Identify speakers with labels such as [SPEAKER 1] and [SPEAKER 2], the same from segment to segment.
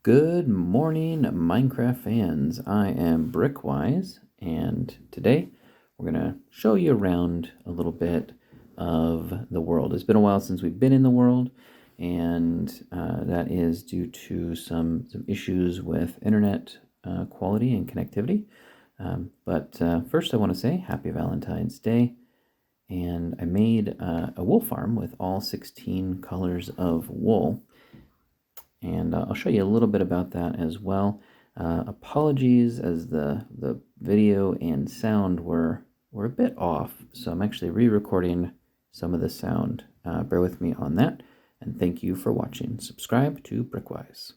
[SPEAKER 1] Good morning, Minecraft fans. I am Brickwise, and today we're going to show you around a little bit of the world. It's been a while since we've been in the world, and that is due to some issues with internet quality and connectivity. But first, I want to say Happy Valentine's Day. And I made a wool farm with all 16 colors of wool. And I'll show you a little bit about that as well. Apologies as the video and sound were a bit off, so I'm actually re-recording some of the sound. Bear with me on that, and thank you for watching. Subscribe to Brickwise.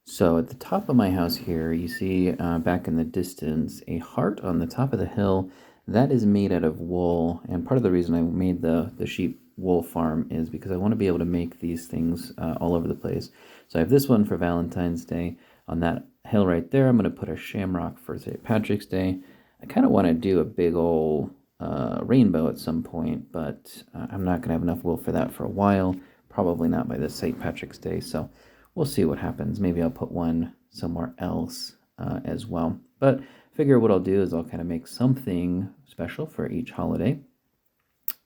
[SPEAKER 1] So at the top of my house here, you see back in the distance a heart on the top of the hill. That is made out of wool, and part of the reason I made the sheep wool farm is because I want to be able to make these things all over the place. So I have this one for Valentine's Day. On that hill right there, I'm going to put a shamrock for St. Patrick's Day. I kind of want to do a big old rainbow at some point, but I'm not going to have enough wool for that for a while. Probably not by this St. Patrick's Day, so we'll see what happens. Maybe I'll put one somewhere else as well. But figure what I'll do is I'll kind of make something special for each holiday.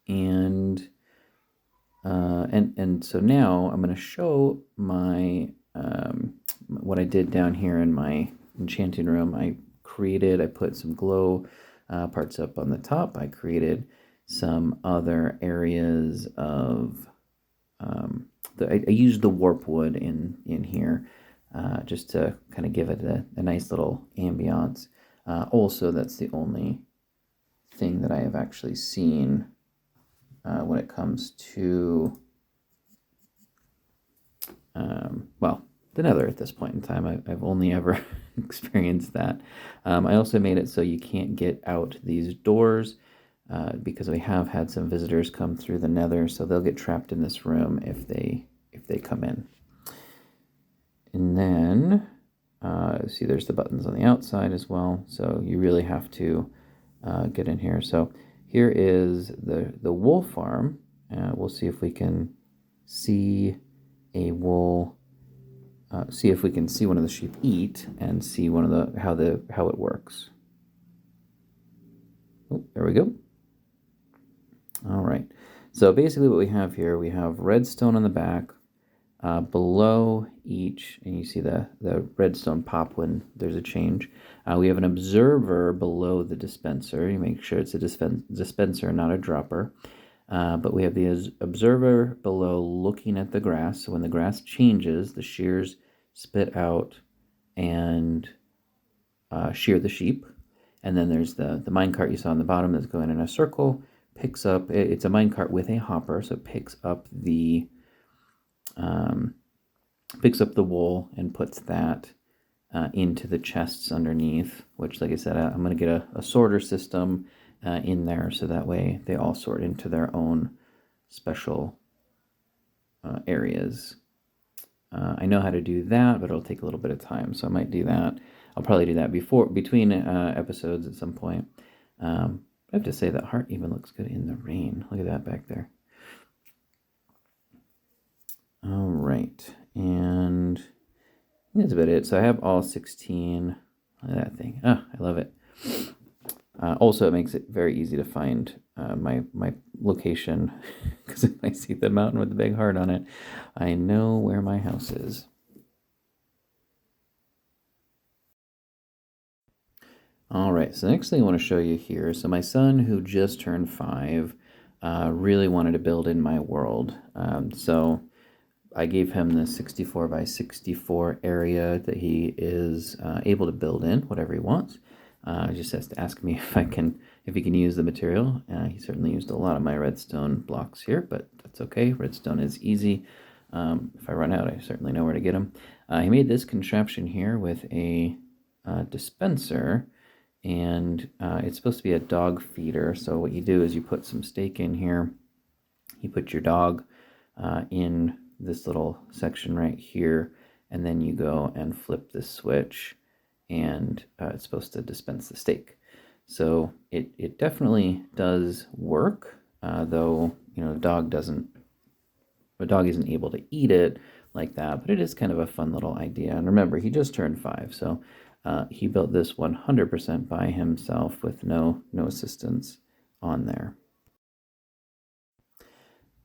[SPEAKER 1] And so now I'm going to show my what I did down here in my enchanting room. I put some glow parts up on the top. I created some other areas of I used the warp wood in here just to kind of give it a nice little ambiance. Also, that's the only thing that I have actually seen when it comes to, well, the nether at this point in time. I've only ever experienced that. I also made it so you can't get out these doors because we have had some visitors come through the nether, so they'll get trapped in this room if they come in. And then, see, there's the buttons on the outside as well, so you really have to get in here. So here is the wool farm. We'll see if we can see a wool. See if we can see one of the sheep eat and see one of the how it works. Oh, there we go. All right. So basically, what we have here, we have redstone on the back. Below each, and you see the redstone pop when there's a change. We have an observer below the dispenser. You make sure it's a dispenser, not a dropper. But we have the observer below looking at the grass. So when the grass changes, the shears spit out and shear the sheep. And then there's the minecart you saw on the bottom that's going in a circle. Picks up, it's a minecart with a hopper, so it picks up the wool and puts that into the chests underneath, which, like I said, I'm going to get a sorter system in there so that way they all sort into their own special areas. I know how to do that, but it'll take a little bit of time, so I might do that. I'll probably do that between episodes at some point. I have to say that heart even looks good in the rain. Look at that back there. All right, and that's about it. So I have all 16. Look at that thing. Oh, I love it. Also, it makes it very easy to find my location, because if I see the mountain with the big heart on it, I know where my house is. All right, so the next thing I want to show you here, so my son, who just turned 5, really wanted to build in my world. So I gave him the 64 by 64 area that he is able to build in, whatever he wants. He just has to ask me if he can use the material. He certainly used a lot of my redstone blocks here, but that's okay. Redstone is easy. If I run out, I certainly know where to get them. He made this contraption here with a dispenser, and it's supposed to be a dog feeder. So what you do is you put some steak in here. You put your dog in this little section right here, and then you go and flip this switch, and it's supposed to dispense the steak. So it definitely does work, though, you know, the dog doesn't a dog isn't able to eat it like that, but it is kind of a fun little idea. And remember, he just turned 5, so he built this 100% by himself with no assistance on there.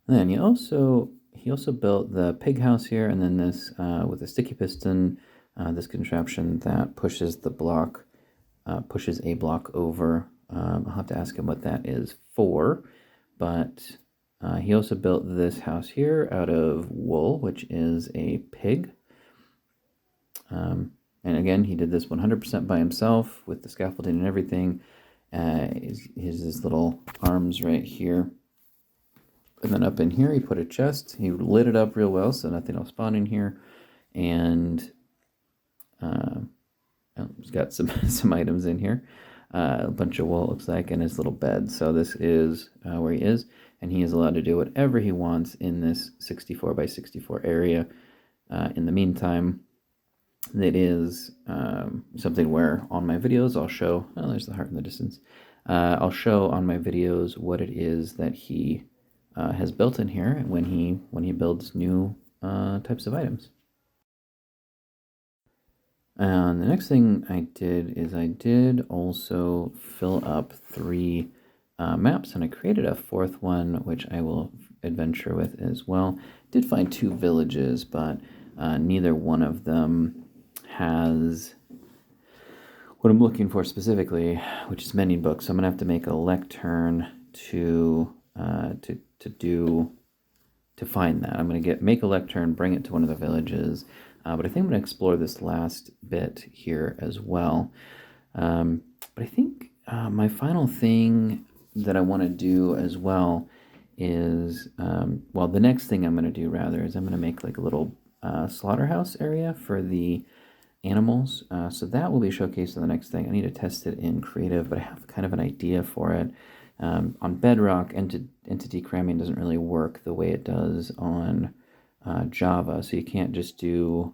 [SPEAKER 1] And then he also built the pig house here, and then this with a sticky piston, this contraption that pushes the block, pushes a block over. I'll have to ask him what that is for, but he also built this house here out of wool, which is a pig. And again, he did this 100% by himself with the scaffolding and everything. His little arms right here. And then up in here, he put a chest. He lit it up real well so nothing will spawn in here. And he's got some items in here. A bunch of wool, it looks like, and his little bed. So this is where he is. And he is allowed to do whatever he wants in this 64 by 64 area. In the meantime, it is something where on my videos I'll show, oh, there's the heart in the distance. I'll show on my videos what it is that he has built in here when he builds new types of items. And the next thing I did is I did also fill up 3 maps, and I created a 4th one, which I will adventure with as well. Did find 2 villages, but neither one of them has what I'm looking for specifically, which is mending books. So I'm gonna have to make a lectern to find that. I'm gonna make a lectern, bring it to one of the villages, but I think I'm gonna explore this last bit here as well. But I think my final thing that I want to do as well is, well, the next thing I'm going to do rather is I'm going to make like a little slaughterhouse area for the animals. So that will be showcased in the next thing. I need to test it in creative, but I have kind of an idea for it. On Bedrock, entity cramming doesn't really work the way it does on Java, so you can't just do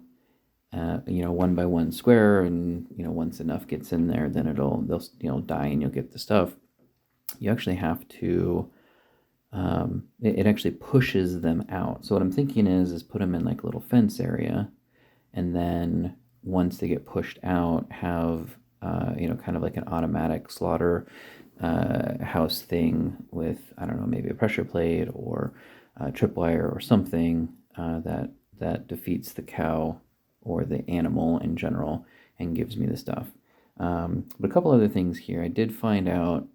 [SPEAKER 1] 1 by 1 square, and once enough gets in there, then they'll die and you'll get the stuff. You actually have to it actually pushes them out. So what I'm thinking is put them in like a little fence area, and then once they get pushed out, have kind of like an automatic slaughter house thing with, I don't know, maybe a pressure plate or tripwire or something that defeats the cow or the animal in general and gives me the stuff. But a couple other things here. I did find out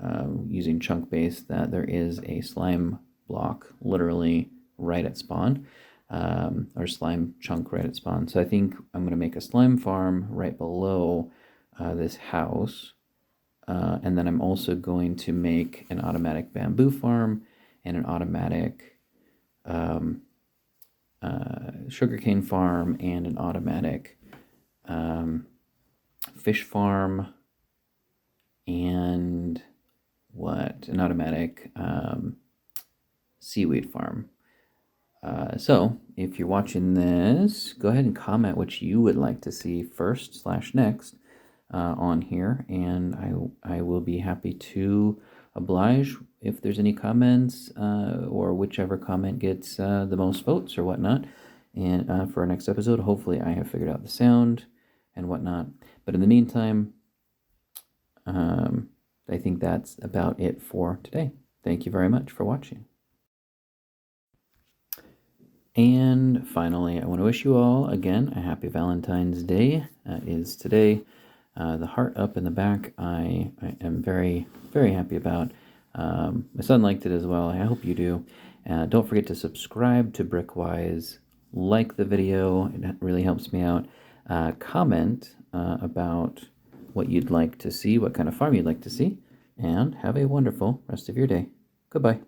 [SPEAKER 1] using chunk base that there is a slime block literally right at spawn, or slime chunk right at spawn. So I think I'm going to make a slime farm right below this house. And then I'm also going to make an automatic bamboo farm and an automatic sugarcane farm and an automatic fish farm and an automatic seaweed farm. So if you're watching this, go ahead and comment what you would like to see first/next on here, and I will be happy to oblige if there's any comments, or whichever comment gets the most votes or whatnot. And for our next episode, hopefully I have figured out the sound and whatnot. But in the meantime, I think that's about it for today. Thank you very much for watching. And finally, I want to wish you all, again, a happy Valentine's Day. Is today. The heart up in the back, I am very, very happy about. My son liked it as well. I hope you do. Don't forget to subscribe to Brickwise. Like the video. It really helps me out. Comment about what you'd like to see, what kind of farm you'd like to see. And have a wonderful rest of your day. Goodbye.